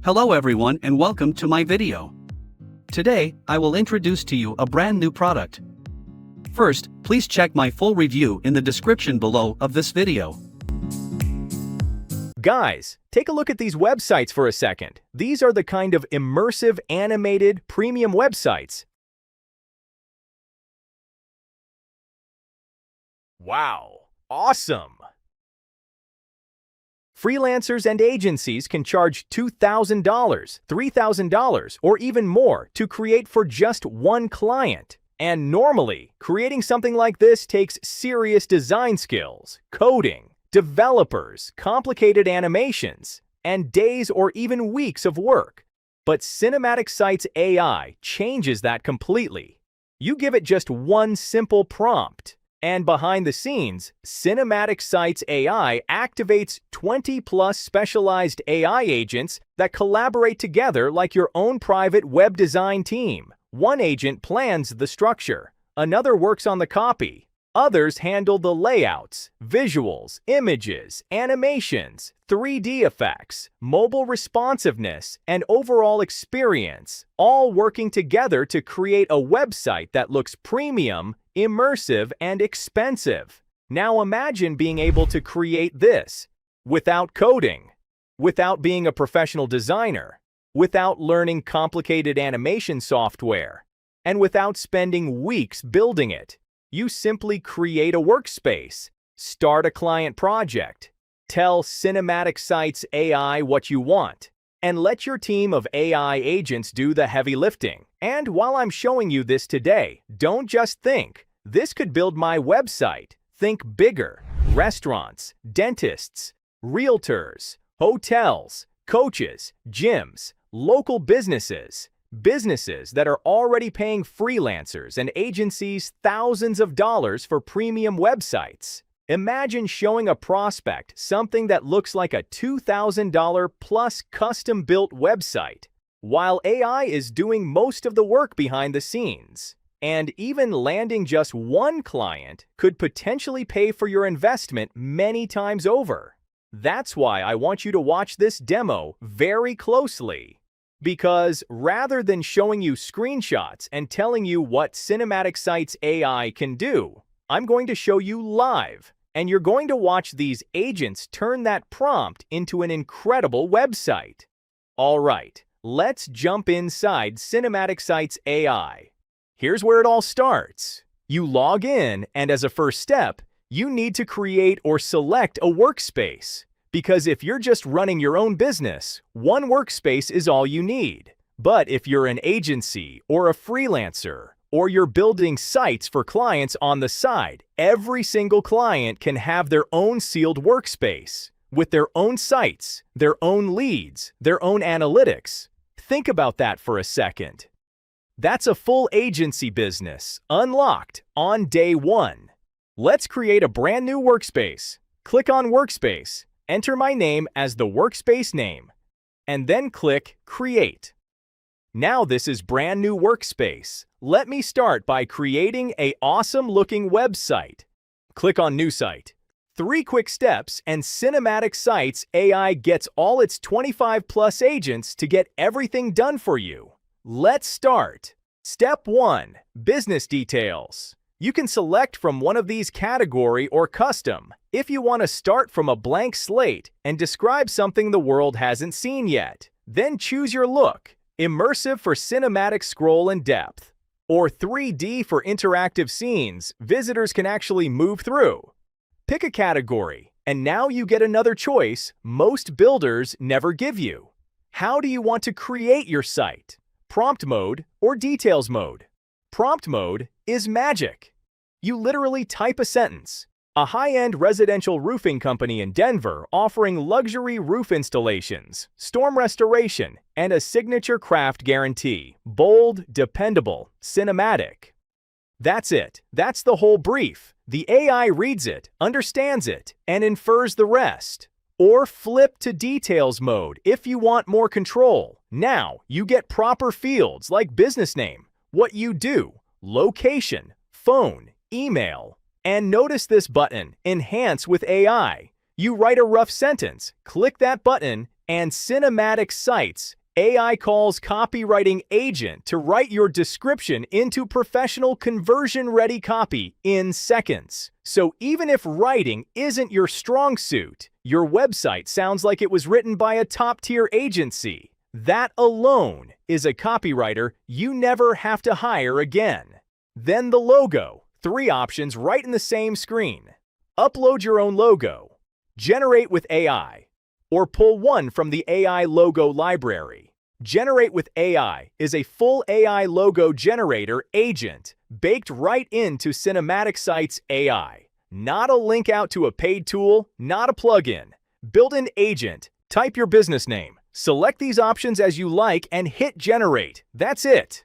Hello everyone and welcome to my video. Today, I will introduce to you a brand new product. First, please check my full review in the description below of this video. Guys, take a look at these websites for a second. These are the kind of immersive, animated, premium websites. Wow, awesome! Freelancers and agencies can charge $2,000, $3,000, or even more to create for just one client. And normally, creating something like this takes serious design skills, coding, developers, complicated animations, and days or even weeks of work. But Cinematic Sites AI changes that completely. You give it just one simple prompt, and behind the scenes, Cinematic Sites AI activates 20+ specialized AI agents that collaborate together like your own private web design team. One agent plans the structure, another works on the copy, others handle the layouts, visuals, images, animations, 3D effects, mobile responsiveness, and overall experience, all working together to create a website that looks premium, immersive, and expensive. Now imagine being able to create this without coding, without being a professional designer, without learning complicated animation software, and without spending weeks building it. You simply create a workspace, start a client project, tell Cinematic Sites AI what you want, and let your team of AI agents do the heavy lifting. And while I'm showing you this today, don't just think, this could build my website. Think bigger. Restaurants, dentists, realtors, hotels, coaches, gyms, local businesses that are already paying freelancers and agencies thousands of dollars for premium websites. Imagine showing a prospect something that looks like a $2,000 plus custom-built website, while AI is doing most of the work behind the scenes. And even landing just one client could potentially pay for your investment many times over. That's why I want you to watch this demo very closely. Because rather than showing you screenshots and telling you what Cinematic Sites AI can do, I'm going to show you live, and you're going to watch these agents turn that prompt into an incredible website. All right, let's jump inside Cinematic Sites AI. Here's where it all starts. You log in, and as a first step, you need to create or select a workspace. Because if you're just running your own business, one workspace is all you need. But if you're an agency or a freelancer, or you're building sites for clients on the side, every single client can have their own sealed workspace, with their own sites, their own leads, their own analytics. Think about that for a second. That's a full agency business, unlocked on day one. Let's create a brand new workspace. Click on Workspace. Enter my name as the workspace name, and then click Create. Now this is brand new workspace. Let me start by creating an awesome looking website. Click on New Site. 3 quick steps and Cinematic Sites AI gets all its 25+ agents to get everything done for you. Let's start. Step 1. Business details. You can select from one of these category or custom if you want to start from a blank slate and describe something the world hasn't seen yet. Then choose your look, immersive for cinematic scroll and depth, or 3D for interactive scenes visitors can actually move through. Pick a category, and now you get another choice most builders never give you. How do you want to create your site? Prompt mode or details mode? Prompt mode is magic. You literally type a sentence. A high-end residential roofing company in Denver offering luxury roof installations, storm restoration, and a signature craft guarantee. Bold, dependable, cinematic. That's it. That's the whole brief. The AI reads it, understands it, and infers the rest. Or flip to details mode if you want more control. Now you get proper fields like business name, what you do, location, phone, email. And notice this button, Enhance with AI. You write a rough sentence, click that button, And Cinematic Sites, AI calls Copywriting Agent to write your description into professional conversion-ready copy in seconds. So even if writing isn't your strong suit, your website sounds like it was written by a top-tier agency. That alone is a copywriter you never have to hire again. Then the logo. 3 options right in the same screen. Upload your own logo, generate with AI, or pull one from the AI logo library. Generate with AI is a full AI logo generator agent baked right into Cinematic Sites AI. Not a link out to a paid tool, not a plugin. Built-in agent. Type your business name. Select these options as you like and hit generate. That's it.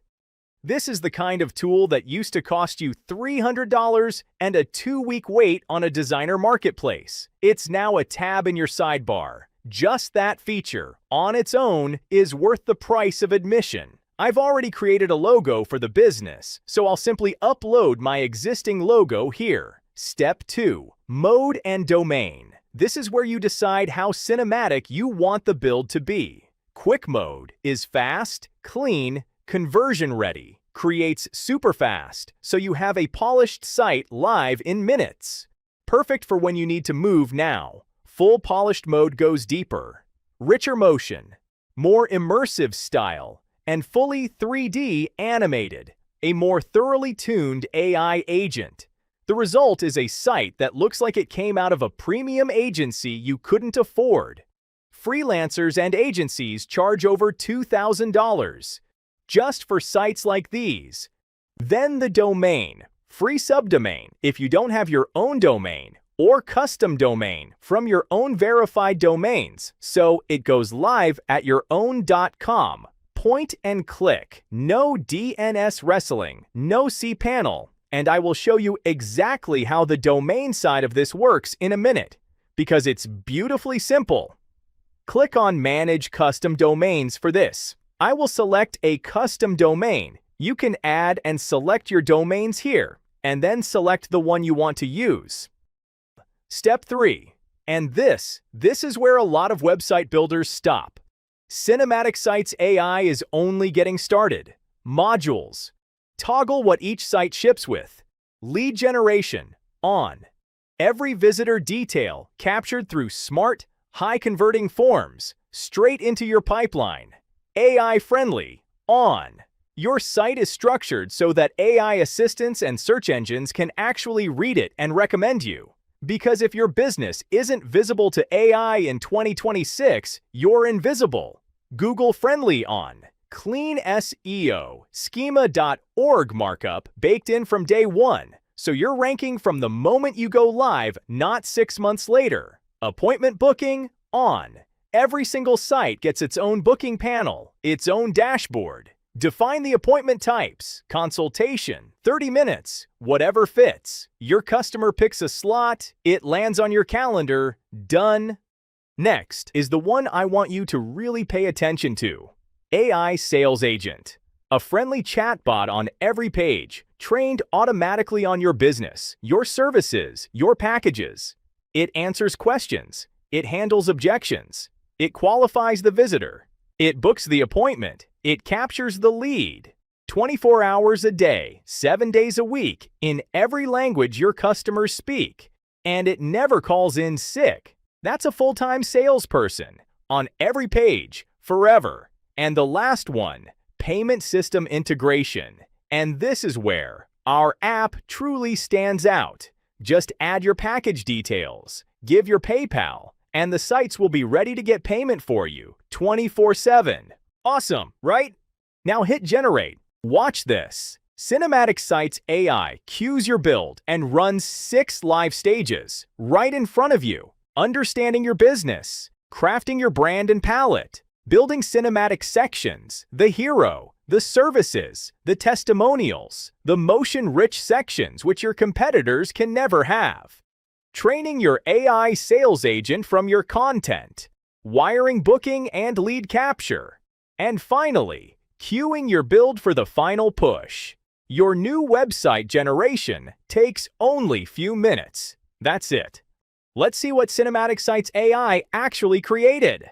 This is the kind of tool that used to cost you $300 and a 2-week wait on a designer marketplace. It's now a tab in your sidebar. Just that feature, on its own, is worth the price of admission. I've already created a logo for the business, so I'll simply upload my existing logo here. Step 2. Mode and domain. This is where you decide how cinematic you want the build to be. Quick mode is fast, clean, conversion-ready, creates super fast, so you have a polished site live in minutes. Perfect for when you need to move now. Full polished mode goes deeper. Richer motion, more immersive style, and fully 3D animated. A more thoroughly tuned AI agent. The result is a site that looks like it came out of a premium agency you couldn't afford. Freelancers and agencies charge over $2,000. Just for sites like these. Then the domain, free subdomain if you don't have your own domain, or custom domain from your own verified domains, so it goes live at your own .com. Point and click, no DNS wrestling, no cPanel, and I will show you exactly how the domain side of this works in a minute, because it's beautifully simple. Click on Manage Custom Domains for this. I will select a custom domain. You can add and select your domains here, and then select the one you want to use. Step 3. And this is where a lot of website builders stop. Cinematic Sites AI is only getting started. Modules. Toggle what each site ships with. Lead generation, on. Every visitor detail captured through smart, high-converting forms, straight into your pipeline. AI-friendly, on. Your site is structured so that AI assistants and search engines can actually read it and recommend you. Because if your business isn't visible to AI in 2026, you're invisible. Google-friendly, on. Clean SEO, schema.org markup baked in from day one, so you're ranking from the moment you go live, not 6 months later. Appointment booking, on. Every single site gets its own booking panel, its own dashboard. Define the appointment types, consultation, 30 minutes, whatever fits. Your customer picks a slot, it lands on your calendar, done. Next is the one I want you to really pay attention to. AI Sales Agent. A friendly chatbot on every page, trained automatically on your business, your services, your packages. It answers questions. It handles objections. It qualifies the visitor. It books the appointment. It captures the lead. 24 hours a day, 7 days a week, in every language your customers speak. And it never calls in sick. That's a full-time salesperson. On every page, forever. And the last one, payment system integration. And this is where our app truly stands out. Just add your package details, give your PayPal, and the sites will be ready to get payment for you 24/7. Awesome, right? Now hit generate. Watch this. Cinematic Sites AI cues your build and runs 6 live stages right in front of you. Understanding your business, crafting your brand and palette, building cinematic sections, the hero, the services, the testimonials, the motion-rich sections which your competitors can never have. Training your AI sales agent from your content, wiring booking and lead capture, and finally, queuing your build for the final push. Your new website generation takes only few minutes. That's it. Let's see what Cinematic Sites AI actually created.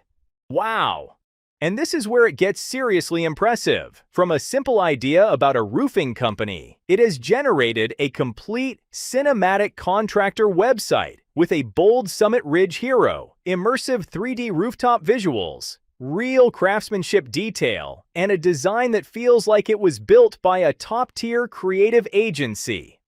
Wow! And this is where it gets seriously impressive. From a simple idea about a roofing company, it has generated a complete cinematic contractor website with a bold Summit Ridge hero, immersive 3D rooftop visuals, real craftsmanship detail, and a design that feels like it was built by a top-tier creative agency.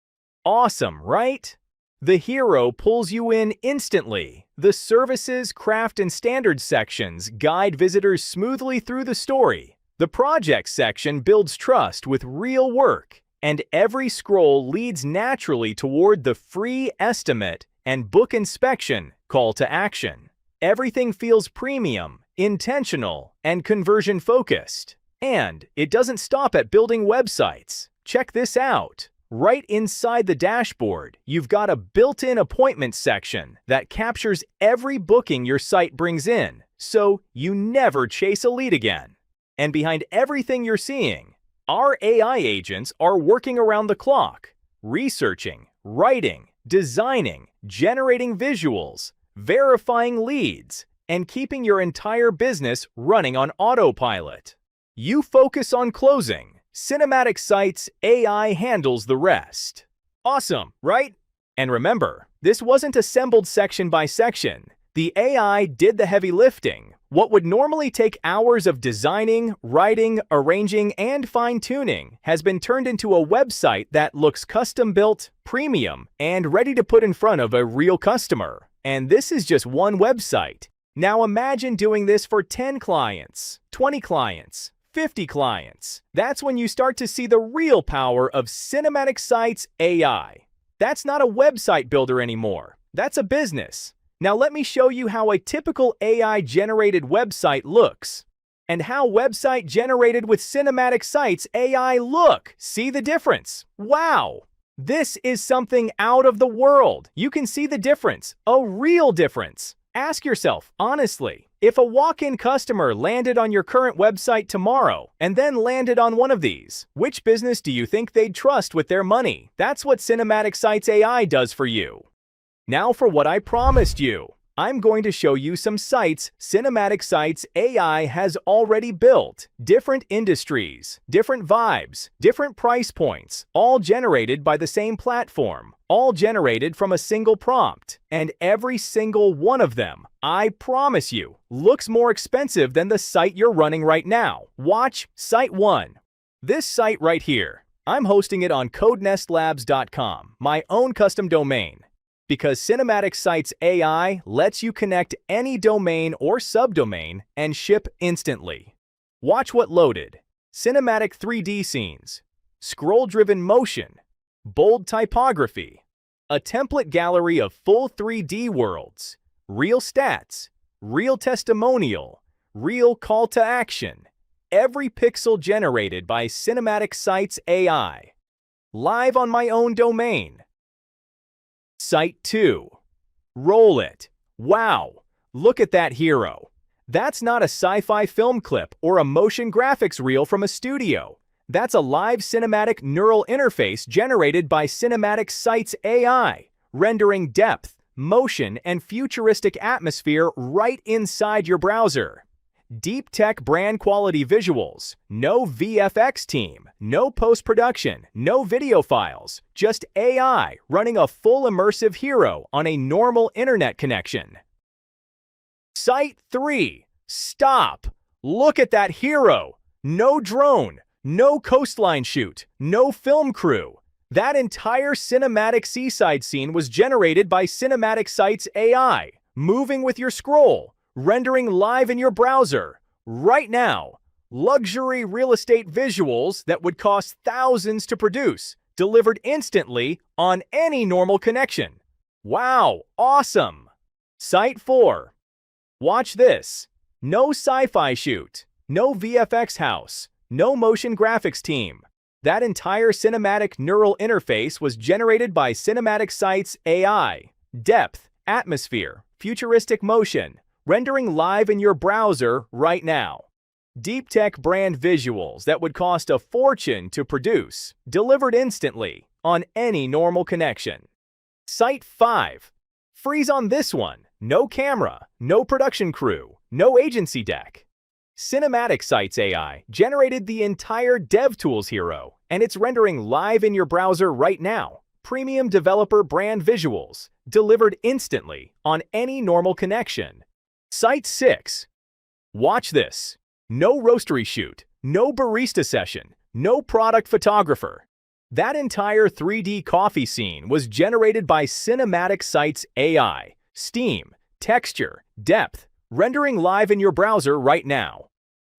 Awesome, right? The hero pulls you in instantly. The services, craft, and standards sections guide visitors smoothly through the story. The projects section builds trust with real work, and every scroll leads naturally toward the free estimate and book inspection call to action. Everything feels premium, intentional, and conversion-focused. And it doesn't stop at building websites. Check this out. Right inside the dashboard, you've got a built-in appointment section that captures every booking your site brings in, so you never chase a lead again. And behind everything you're seeing, our AI agents are working around the clock, researching, writing, designing, generating visuals, verifying leads, and keeping your entire business running on autopilot. You focus on closing. Cinematic Sites AI handles the rest. Awesome, right? And remember, this wasn't assembled section by section. The AI did the heavy lifting. What would normally take hours of designing, writing, arranging, and fine-tuning has been turned into a website that looks custom-built, premium, and ready to put in front of a real customer. And this is just one website. Now imagine doing this for 10 clients, 20 clients, 50 clients. That's when you start to see the real power of Cinematic Sites AI. That's not a website builder anymore. That's a business. Now let me show you how a typical AI-generated website looks and how website generated with Cinematic Sites AI look. See the difference? Wow! This is something out of the world. You can see the difference, a real difference. Ask yourself, honestly, if a walk-in customer landed on your current website tomorrow and then landed on one of these, which business do you think they'd trust with their money? That's what Cinematic Sites AI does for you. Now for what I promised you. I'm going to show you some sites Cinematic Sites AI has already built. Different industries, different vibes, different price points, all generated by the same platform, all generated from a single prompt. And every single one of them, I promise you, looks more expensive than the site you're running right now. Watch Site 1. This site right here, I'm hosting it on codenestlabs.com, my own custom domain. Because Cinematic Sites AI lets you connect any domain or subdomain and ship instantly. Watch what loaded. Cinematic 3D scenes, scroll-driven motion, bold typography, a template gallery of full 3D worlds, real stats, real testimonial, real call to action. Every pixel generated by Cinematic Sites AI. Live on my own domain. Site 2. Roll it. Wow, look at that hero. That's not a sci-fi film clip or a motion graphics reel from a studio. That's a live cinematic neural interface generated by Cinematic Sites AI, rendering depth, motion, and futuristic atmosphere right inside your browser. Deep tech brand quality visuals, no VFX team, no post-production, no video files, just AI running a full immersive hero on a normal internet connection. Site 3. Stop! Look at that hero! No drone, no coastline shoot, no film crew. That entire cinematic seaside scene was generated by Cinematic Sites AI, moving with your scroll, rendering live in your browser, right now. Luxury real estate visuals that would cost thousands to produce, delivered instantly on any normal connection. Wow, awesome! Site 4. Watch this. No sci-fi shoot, no VFX house, no motion graphics team. That entire cinematic neural interface was generated by Cinematic Sites AI. Depth, atmosphere, futuristic motion, rendering live in your browser right now. Deep tech brand visuals that would cost a fortune to produce, delivered instantly on any normal connection. Site 5. Freeze on this one. No camera, no production crew, no agency deck. Cinematic Sites AI generated the entire DevTools hero, and it's rendering live in your browser right now. Premium developer brand visuals, delivered instantly on any normal connection. Site 6. Watch this. No roastery shoot, no barista session, no product photographer. That entire 3D coffee scene was generated by Cinematic Sites AI. Steam, texture, depth, rendering live in your browser right now.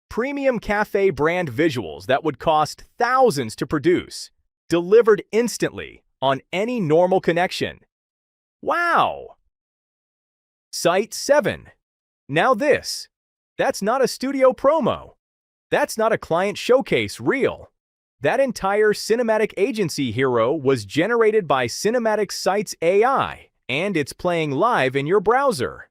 Premium cafe brand visuals that would cost thousands to produce, delivered instantly on any normal connection. Wow! Site 7. Now this. That's not a studio promo. That's not a client showcase reel. That entire cinematic agency hero was generated by Cinematic Sites AI, and it's playing live in your browser.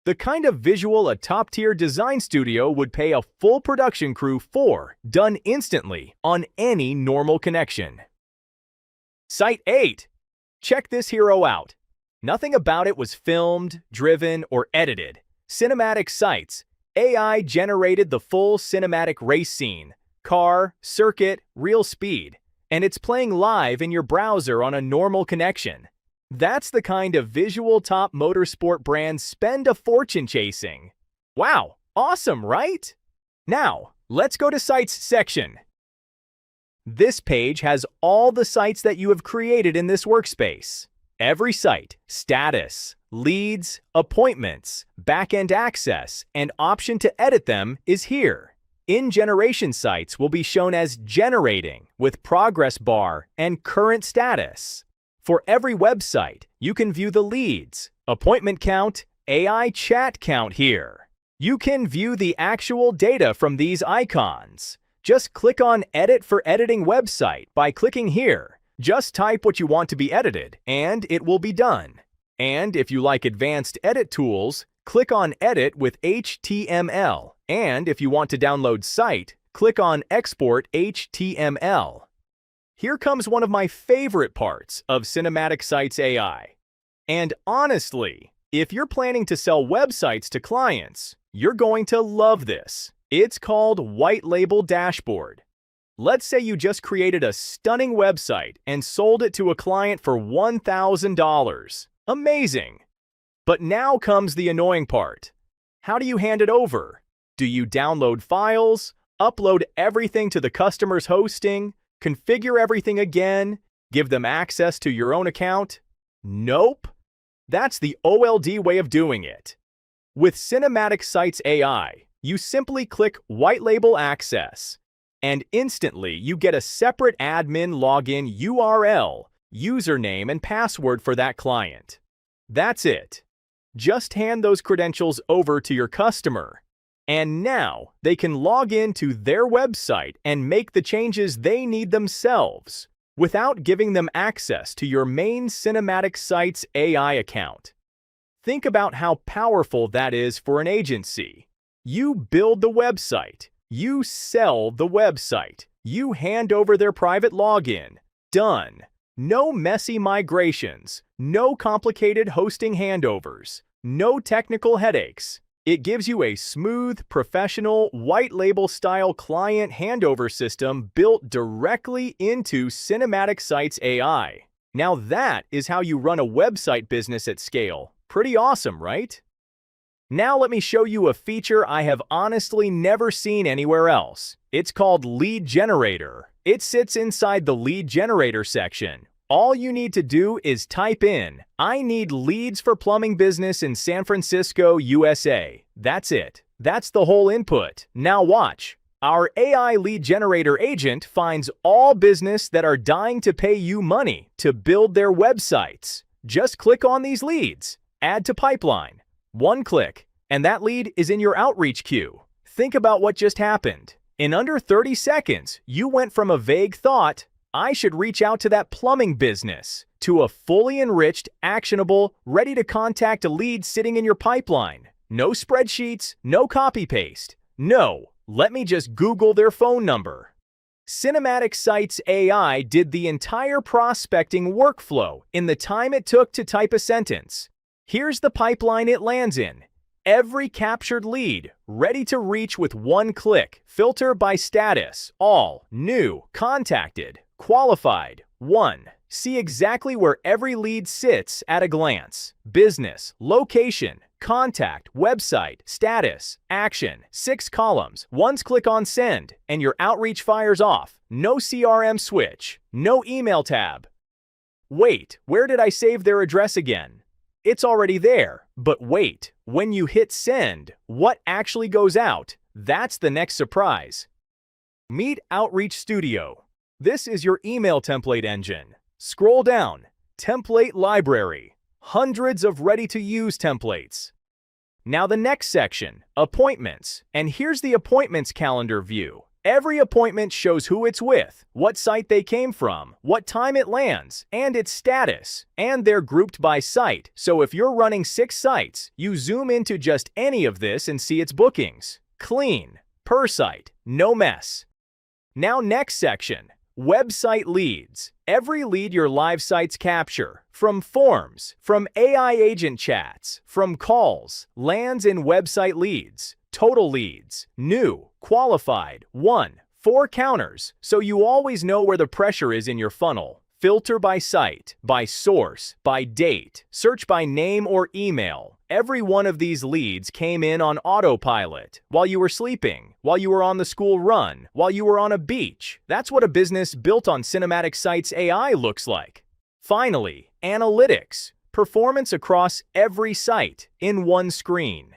The kind of visual a top-tier design studio would pay a full production crew for, done instantly on any normal connection. Site 8. Check this hero out. Nothing about it was filmed, driven, or edited. Cinematic Sites AI generated the full cinematic race scene, car, circuit, real speed, and it's playing live in your browser on a normal connection. That's the kind of visual top motorsport brands spend a fortune chasing. Wow, awesome, right? Now, let's go to Sites section. This page has all the sites that you have created in this workspace. Every site, status, leads, appointments, backend access, and option to edit them is here. In-generation sites will be shown as generating with progress bar and current status. For every website, you can view the leads, appointment count, AI chat count here. You can view the actual data from these icons. Just click on Edit for Editing Website by clicking here. Just type what you want to be edited, and it will be done. And if you like advanced edit tools, click on Edit with HTML. And if you want to download site, click on Export HTML. Here comes one of my favorite parts of Cinematic Sites AI. And honestly, if you're planning to sell websites to clients, you're going to love this. It's called White Label Dashboard. Let's say you just created a stunning website and sold it to a client for $1,000. Amazing! But now comes the annoying part. How do you hand it over? Do you download files, upload everything to the customer's hosting, configure everything again, give them access to your own account? Nope. That's the OLD way of doing it. With Cinematic Sites AI, you simply click White Label Access, and instantly you get a separate admin login URL, username, and password for that client. That's it. Just hand those credentials over to your customer, and now they can log in to their website and make the changes they need themselves without giving them access to your main Cinematic Sites AI account. Think about how powerful that is for an agency. You build the website. You sell the website. You hand over their private login. Done. No messy migrations. No complicated hosting handovers. No technical headaches. It gives you a smooth, professional, white label style client handover system built directly into Cinematic Sites AI. Now that is how you run a website business at scale. Pretty awesome, right? Now let me show you a feature I have honestly never seen anywhere else. It's called Lead Generator. It sits inside the Lead Generator section. All you need to do is type in, "I need leads for plumbing business in San Francisco, USA." That's it. That's the whole input. Now watch. Our AI Lead Generator agent finds all business that are dying to pay you money to build their websites. Just click on these leads. Add to pipeline. One click, and that lead is in your outreach queue. Think about what just happened. In under 30 seconds, you went from a vague thought, "I should reach out to that plumbing business," to a fully enriched, actionable, ready to contact a lead sitting in your pipeline. No spreadsheets, no copy-paste. No, let me just Google their phone number. Cinematic Sites AI did the entire prospecting workflow in the time it took to type a sentence. Here's the pipeline it lands in. Every captured lead, ready to reach with one click. Filter by status, all, new, contacted, qualified, 1. See exactly where every lead sits at a glance. Business, location, contact, website, status, action, 6 columns. Once click on send, and your outreach fires off. No CRM switch, no email tab. Wait, where did I save their address again? It's already there, but wait, when you hit send, what actually goes out? That's the next surprise. Meet Outreach Studio. This is your email template engine. Scroll down, template library, hundreds of ready-to-use templates. Now the next section, appointments, and here's the appointments calendar view. Every appointment shows who it's with, what site they came from, what time it lands, and its status. And they're grouped by site, so if you're running 6 sites, you zoom into just any of this and see its bookings. Clean, per site, no mess. Now next section, website leads. Every lead your live sites capture, from forms, from AI agent chats, from calls, lands in website leads. Total leads, new, qualified, 1, 4 counters, so you always know where the pressure is in your funnel. Filter by site, by source, by date, search by name or email. Every one of these leads came in on autopilot, while you were sleeping, while you were on the school run, while you were on a beach. That's what a business built on Cinematic Sites AI looks like. Finally, analytics, performance across every site in one screen.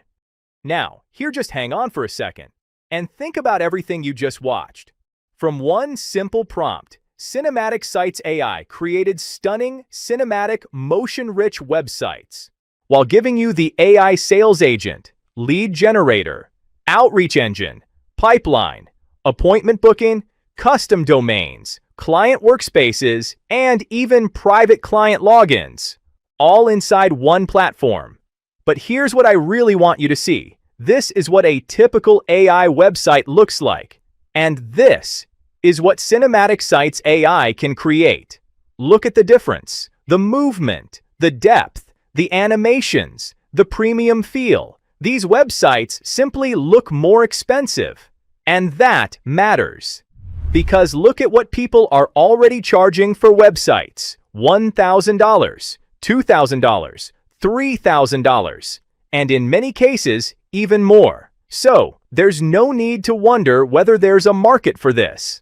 Now, here just hang on for a second and think about everything you just watched. From one simple prompt, Cinematic Sites AI created stunning, cinematic, motion-rich websites while giving you the AI sales agent, lead generator, outreach engine, pipeline, appointment booking, custom domains, client workspaces, and even private client logins, all inside one platform. But here's what I really want you to see. This is what a typical AI website looks like. And this is what Cinematic Sites AI can create. Look at the difference. The movement, the depth, the animations, the premium feel. These websites simply look more expensive. And that matters. Because look at what people are already charging for websites. $1,000, $2,000, $3,000, and in many cases, even more. So, there's no need to wonder whether there's a market for this.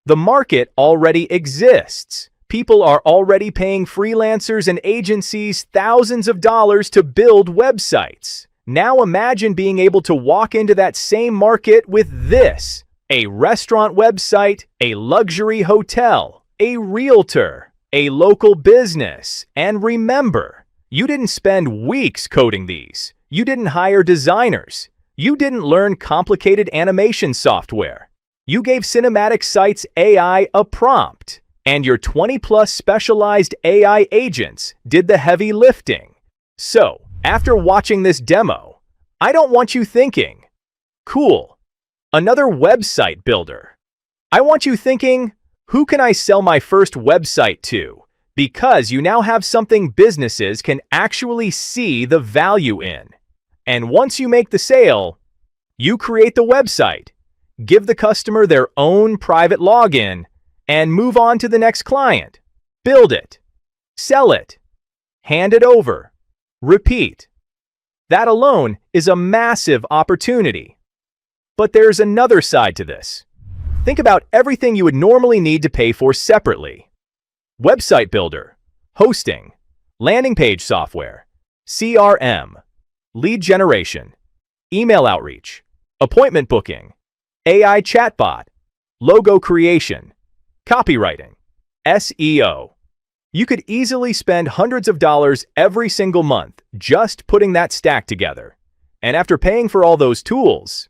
The market already exists. People are already paying freelancers and agencies thousands of dollars to build websites. Now imagine being able to walk into that same market with this: a restaurant website, a luxury hotel, a realtor, a local business. And remember, you didn't spend weeks coding these. You didn't hire designers. You didn't learn complicated animation software. You gave Cinematic Sites AI a prompt, and your 20+ specialized AI agents did the heavy lifting. So, after watching this demo, I don't want you thinking, cool, another website builder. I want you thinking, who can I sell my first website to? Because you now have something businesses can actually see the value in. And once you make the sale, you create the website, give the customer their own private login, and move on to the next client. Build it, sell it, hand it over, repeat. That alone is a massive opportunity. But there's another side to this. Think about everything you would normally need to pay for separately. Website builder, hosting, landing page software, CRM, lead generation, email outreach, appointment booking, AI chatbot, logo creation, copywriting, SEO. You could easily spend hundreds of dollars every single month just putting that stack together. And after paying for all those tools,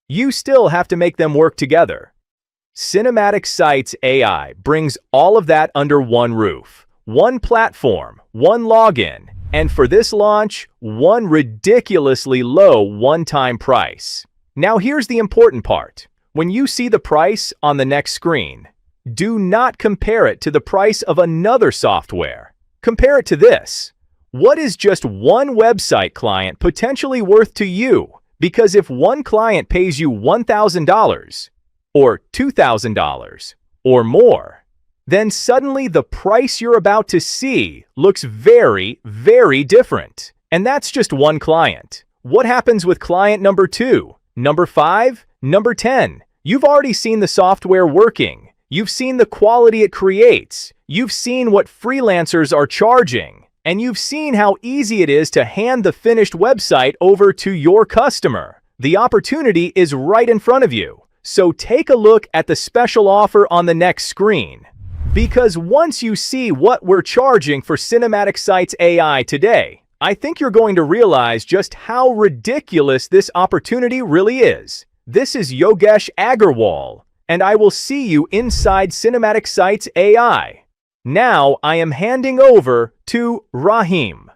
you still have to make them work together. Cinematic Sites AI brings all of that under one roof, one platform, one login, and for this launch, one ridiculously low one-time price. Now here's the important part. When you see the price on the next screen, do not compare it to the price of another software. Compare it to this. What is just one website client potentially worth to you? Because if one client pays you $1,000 or $2,000 or more, then suddenly the price you're about to see looks very, very different. And that's just one client. What happens with client number 2, number 5, number 10? You've already seen the software working. You've seen the quality it creates. You've seen what freelancers are charging. And you've seen how easy it is to hand the finished website over to your customer. The opportunity is right in front of you. So take a look at the special offer on the next screen. Because once you see what we're charging for Cinematic Sites AI today, I think you're going to realize just how ridiculous this opportunity really is. This is Yogesh Agarwal, and I will see you inside Cinematic Sites AI. Now I am handing over to Rahim.